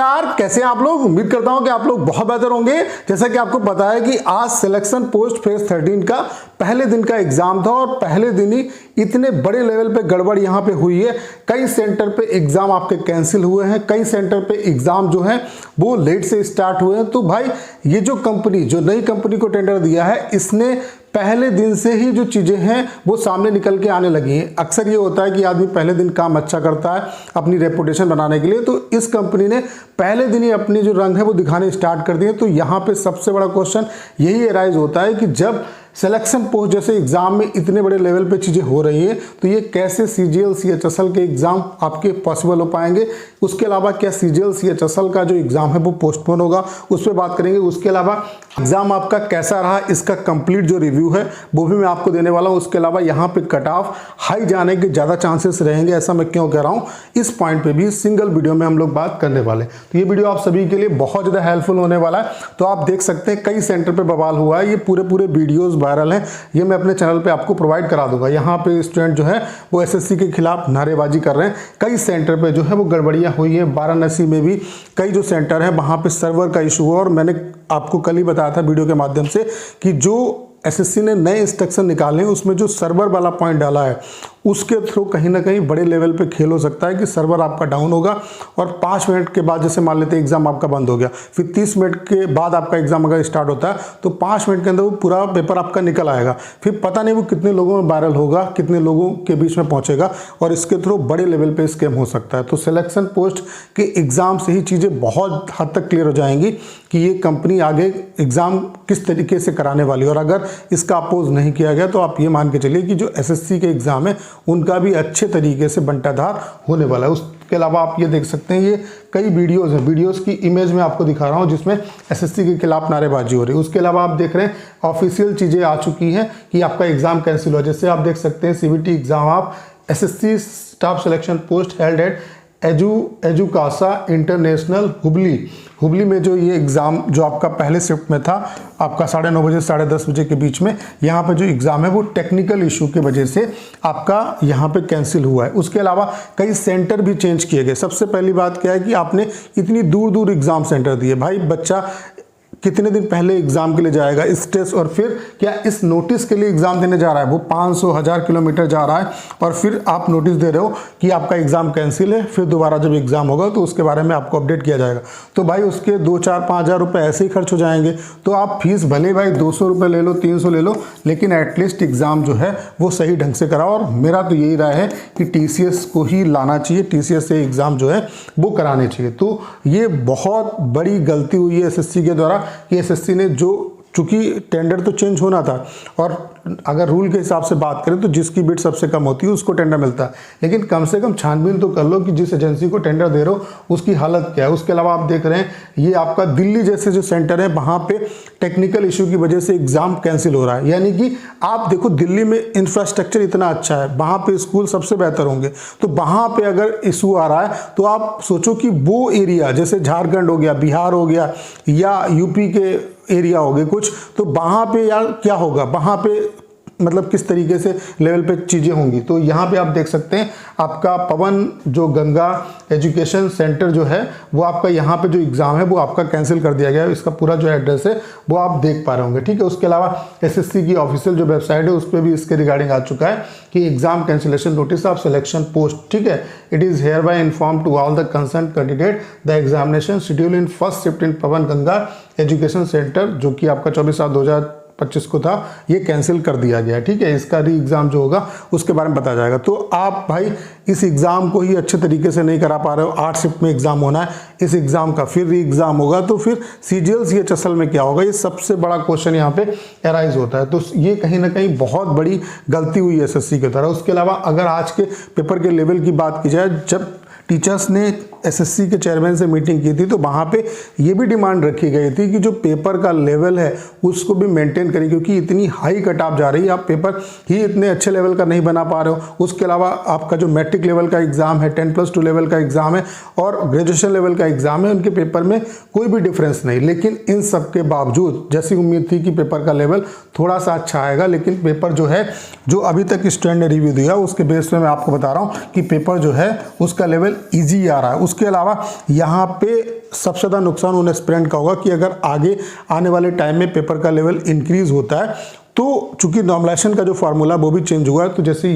नमस्कार, कैसे हैं आप लोग। उम्मीद करता हूं कि आप लोग बहुत बेहतर होंगे। जैसा कि आपको पता है कि आज सिलेक्शन पोस्ट फेज 13 का पहले दिन का एग्जाम था और पहले दिन ही इतने बड़े लेवल पे गड़बड़ यहां पे हुई है। कई सेंटर पे एग्जाम आपके कैंसिल हुए हैं, कई सेंटर पे एग्जाम जो है वो लेट से स्टार्ट हुए हैं। तो भाई ये जो कंपनी, जो नई कंपनी को टेंडर दिया है, इसने पहले दिन से ही जो चीज़ें हैं वो सामने निकल के आने लगी हैं। अक्सर ये होता है कि आदमी पहले दिन काम अच्छा करता है अपनी रेपुटेशन बनाने के लिए, तो इस कंपनी ने पहले दिन ही अपनी जो रंग है वो दिखाने स्टार्ट कर दिए। तो यहाँ पे सबसे बड़ा क्वेश्चन यही अराइज होता है कि जब सिलेक्शन पोस्ट जैसे एग्जाम में इतने बड़े लेवल पे चीज़ें हो रही हैं, तो ये कैसे CGL CHSL के एग्जाम आपके पॉसिबल हो पाएंगे। उसके अलावा क्या CGL CHSL का जो एग्जाम है वो पोस्टपोन होगा, उस पर बात करेंगे। उसके अलावा एग्जाम आपका कैसा रहा, इसका कंप्लीट जो रिव्यू है वो भी मैं आपको देने वाला हूँ। उसके अलावा यहाँ पे कट ऑफ हाई जाने के ज़्यादा चांसेस रहेंगे, ऐसा मैं क्यों कह रहा हूँ, इस पॉइंट पे भी सिंगल वीडियो में हम लोग बात करने वाले। तो ये वीडियो आप सभी के लिए बहुत ज़्यादा हेल्पफुल होने वाला है। तो आप देख सकते हैं कई सेंटर पे बवाल हुआ है, ये पूरे वीडियोज़ वायरल हैं, ये मैं अपने चैनल पे आपको प्रोवाइड करा दूंगा। यहाँ पे स्टूडेंट जो है वो SSC के खिलाफ नारेबाजी कर रहे हैं। कई सेंटर पे जो है वो गड़बड़ियाँ हुई हैं। वाराणसी में भी कई जो सेंटर है वहाँ पे सर्वर का इशू हुआ, और मैंने आपको कल ही बताया था वीडियो के माध्यम से कि जो SSC ने नए इंस्ट्रक्शन निकाले हैं उसमें जो सर्वर वाला पॉइंट डाला है उसके थ्रू कहीं ना कहीं बड़े लेवल पे खेल हो सकता है कि सर्वर आपका डाउन होगा और 5 मिनट के बाद, जैसे मान लेते हैं एग्जाम आपका बंद हो गया, फिर 30 मिनट के बाद आपका एग्जाम अगर स्टार्ट होता है तो 5 मिनट के अंदर वो पूरा पेपर आपका निकल आएगा। फिर पता नहीं वो कितने लोगों में वायरल होगा, कितने लोगों के बीच में पहुंचेगा, और इसके थ्रू बड़े लेवल पे स्कैम हो सकता है। तो सिलेक्शन पोस्ट के एग्जाम से ही चीज़ें बहुत हद तक क्लियर हो जाएंगी कि ये कंपनी आगे एग्जाम किस तरीके से कराने वाली है। और अगर इसका अपोज नहीं किया गया तो आप ये मान के चलिए कि जो SSC के एग्जाम है उनका भी अच्छे तरीके से बंटाधार होने वाला है। उसके अलावा आप ये देख सकते हैं, ये कई वीडियोज़ हैं, वीडियोज़ की इमेज में आपको दिखा रहा हूँ जिसमें SSC के खिलाफ नारेबाजी हो रही है। उसके अलावा आप देख रहे हैं ऑफिशियल चीज़ें आ चुकी हैं कि आपका एग्जाम कैंसिल हुआ। जैसे आप देख सकते हैं CBT एग्जाम आप SSC staff selection post held at Educasa international Hubli में जो ये एग्ज़ाम जो आपका पहले शिफ्ट में था आपका 9:30 बजे 10:30 बजे के बीच में, यहाँ पे जो एग्ज़ाम है वो टेक्निकल इशू की वजह से आपका यहाँ पे कैंसिल हुआ है। उसके अलावा कई सेंटर भी चेंज किए गए। सबसे पहली बात क्या है कि आपने इतनी दूर एग्ज़ाम सेंटर दिए। भाई बच्चा कितने दिन पहले एग्जाम के लिए जाएगा इस टेस्ट, और फिर क्या इस नोटिस के लिए एग्जाम देने जा रहा है, वो 500,000 किलोमीटर जा रहा है, और फिर आप नोटिस दे रहे हो कि आपका एग्जाम कैंसिल है। फिर दोबारा जब एग्जाम होगा तो उसके बारे में आपको अपडेट किया जाएगा। तो भाई उसके 2, 4, 5 हज़ार रुपये ऐसे ही खर्च हो जाएंगे। तो आप फीस भले भाई 200 रुपये ले लो, 300 ले लो, लेकिन एटलीस्ट एग्जाम जो है वो सही ढंग से कराओ। और मेरा तो यही राय है कि TCS को ही लाना चाहिए, TCS से एग्जाम जो है वो कराने चाहिए। तो ये बहुत बड़ी गलती हुई है SSC के द्वारा कि SSC ने चूंकि टेंडर तो चेंज होना था, और अगर रूल के हिसाब से बात करें तो जिसकी बिड सबसे कम होती है उसको टेंडर मिलता है, लेकिन कम से कम छानबीन तो कर लो कि जिस एजेंसी को टेंडर दे रहे हो उसकी हालत क्या है। उसके अलावा आप देख रहे हैं ये आपका दिल्ली जैसे जो सेंटर है वहाँ पे टेक्निकल इशू की वजह से एग्जाम कैंसिल हो रहा है। यानी कि आप देखो दिल्ली में इंफ्रास्ट्रक्चर इतना अच्छा है, वहाँ पे स्कूल सबसे बेहतर होंगे, तो वहाँ पे अगर इशू आ रहा है तो आप सोचो कि वो एरिया जैसे झारखंड हो गया, बिहार हो गया, या UP के एरिया हो गए कुछ, तो वहाँ पे यार क्या होगा, वहाँ पे मतलब किस तरीके से लेवल पे चीज़ें होंगी। तो यहाँ पे आप देख सकते हैं आपका पवन जो गंगा एजुकेशन सेंटर जो है वो आपका यहाँ पे जो एग्ज़ाम है वो आपका कैंसिल कर दिया गया है। इसका पूरा जो एड्रेस है वो आप देख पा रहे होंगे, ठीक है। उसके अलावा SSC की ऑफिशियल जो वेबसाइट है उस पर भी इसके रिगार्डिंग आ चुका है कि exam cancellation notice of selection post, ठीक है। It is hereby inform to all the concern candidate the examination schedule in first shift in Pawan Ganga education centre, जो कि आपका 24/7/2025 को था, ये कैंसिल कर दिया गया है, ठीक है। इसका री एग्ज़ाम जो होगा उसके बारे में बताया जाएगा। तो आप भाई इस एग्ज़ाम को ही अच्छे तरीके से नहीं करा पा रहे हो, 8 शिफ्ट में एग्ज़ाम होना है, इस एग्ज़ाम का फिर री एग्ज़ाम होगा, तो फिर CGL CHSL में क्या होगा, ये सबसे बड़ा क्वेश्चन यहाँ पे अराइज होता है। तो ये कहीं ना कहीं बहुत बड़ी गलती हुई है SSC की तरह। उसके अलावा अगर आज के पेपर के लेवल की बात की जाए, जब टीचर्स ने SSC के चेयरमैन से मीटिंग की थी तो वहाँ पे ये भी डिमांड रखी गई थी कि जो पेपर का लेवल है उसको भी मेंटेन करें, क्योंकि इतनी हाई कट ऑफ जा रही है, आप पेपर ही इतने अच्छे लेवल का नहीं बना पा रहे हो। उसके अलावा आपका जो मैट्रिक लेवल का एग्ज़ाम है, 10+2 लेवल का एग्ज़ाम है और ग्रेजुएशन लेवल का एग्ज़ाम है, उनके पेपर में कोई भी डिफरेंस नहीं। लेकिन इन सब के बावजूद जैसी उम्मीद थी कि पेपर का लेवल थोड़ा सा अच्छा आएगा, लेकिन पेपर जो है जो अभी तक स्टूडेंट ने रिव्यू दिया उसके बेस पे मैं आपको बता रहा हूँ कि पेपर जो है उसका लेवल ईजी आ रहा है। उसके अलावा यहाँ पे सबसे ज़्यादा नुकसान उन एस्पिरेंट का होगा कि अगर आगे आने वाले टाइम में पेपर का लेवल इंक्रीज होता है तो चूंकि नॉर्मलाइजेशन का जो फार्मूला वो भी चेंज हुआ है, तो जैसे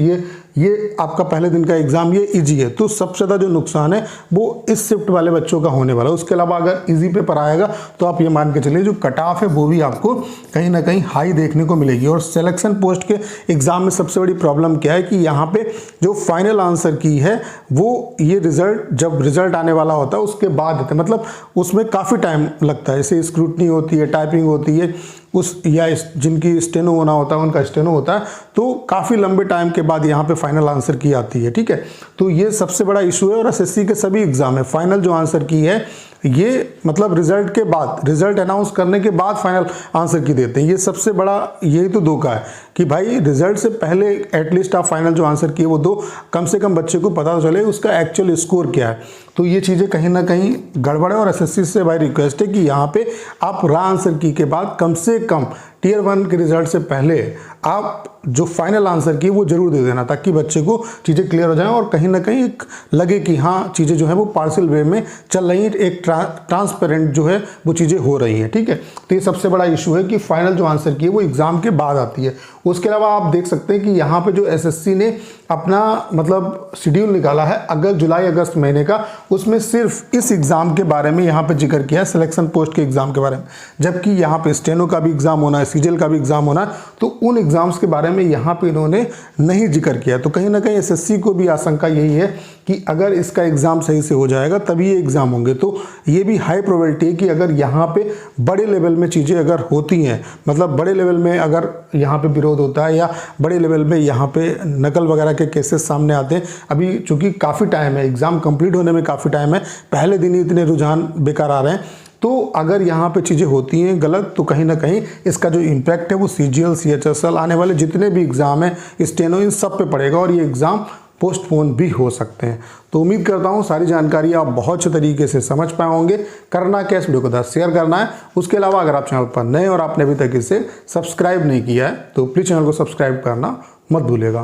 ये आपका पहले दिन का एग्जाम ये इजी है, तो सबसे ज़्यादा जो नुकसान है वो इस शिफ्ट वाले बच्चों का होने वाला है। उसके अलावा अगर इजी पेपर आएगा तो आप ये मान के चलिए जो कट ऑफ है वो भी आपको कहीं ना कहीं हाई देखने को मिलेगी। और सिलेक्शन पोस्ट के एग्जाम में सबसे बड़ी प्रॉब्लम क्या है कि यहाँ पे जो फाइनल आंसर की है वो ये रिजल्ट जब रिजल्ट आने वाला होता है उसके बाद देते हैं, मतलब उसमें काफ़ी टाइम लगता है। जैसे स्क्रूटनी होती है, टाइपिंग होती है, जिनकी स्टेनो होना होता है उनका स्टेनो होता है, तो काफ़ी लंबे टाइम के बाद यहाँ पे फाइनल आंसर की आती है। ठीक है, तो ये सबसे बड़ा इशू है। और एसएससी के सभी एग्जाम में फाइनल जो आंसर की है ये मतलब रिजल्ट के बाद, रिजल्ट अनाउंस करने के बाद फाइनल आंसर की देते हैं। ये सबसे बड़ा यही तो धोखा है कि भाई रिजल्ट से पहले एटलीस्ट आप फाइनल जो आंसर किए वो दो कम से कम बच्चे को पता चले उसका एक्चुअल स्कोर क्या है। तो ये चीज़ें कहीं ना कहीं गड़बड़ है। और एसएससी से भाई रिक्वेस्ट है कि यहाँ पे आप रा आंसर की के बाद कम से कम टियर 1 के रिजल्ट से पहले आप जो फाइनल आंसर की वो जरूर दे देना, ताकि बच्चे को चीज़ें क्लियर हो जाएं और कहीं ना कहीं एक लगे कि हाँ चीज़ें जो है वो पार्शियल वे में चल रही हैं, एक ट्रांसपेरेंट जो है वो चीज़ें हो रही हैं। ठीक है, तो ये सबसे बड़ा इशू है कि फाइनल जो आंसर की है वो एग्जाम के बाद आती है। उसके अलावा आप देख सकते हैं कि यहाँ पे जो एसएससी ने अपना मतलब शेड्यूल निकाला है अगस्त जुलाई अगस्त महीने का, उसमें सिर्फ इस एग्जाम के बारे में यहाँ पे जिक्र किया है, सिलेक्शन पोस्ट के एग्जाम के बारे में। जबकि यहाँ पे स्टेनो का भी एग्जाम होना है, सीजीएल का भी एग्जाम होना है, तो उन एग्जाम्स के बारे में यहाँ पे इन्होंने नहीं जिक्र किया। तो कहीं ना कहीं एसएससी को भी आशंका यही है कि अगर इसका एग्जाम सही से हो जाएगा तभी ये एग्जाम होंगे। तो ये भी हाई प्रोबेबिलिटी है कि अगर यहाँ पे बड़े लेवल में चीज़ें अगर होती हैं, मतलब बड़े लेवल में अगर यहाँ पे विरोध होता है या बड़े लेवल में यहाँ पे नकल वगैरह के केसेस सामने आते हैं, अभी चूंकि काफ़ी टाइम है, एग्जाम कंप्लीट होने में काफ़ी टाइम है, पहले दिन ही इतने रुझान बेकार आ रहे हैं, तो अगर यहाँ पे चीज़ें होती हैं गलत तो कहीं ना कहीं इसका जो इम्पैक्ट है वो सीजीएल सीएचएसएल आने वाले जितने भी एग्ज़ाम हैं, स्टेनो, इन सब पे पड़ेगा और ये एग्ज़ाम पोस्टपोन भी हो सकते हैं। तो उम्मीद करता हूँ सारी जानकारी आप बहुत अच्छे तरीके से समझ पाए होंगे। करना क्या, इस वीडियो को शेयर करना है। उसके अलावा अगर आप चैनल पर नए और आपने अभी तक इसे सब्सक्राइब नहीं किया है तो प्लीज़ चैनल को सब्सक्राइब करना मत भूलिएगा।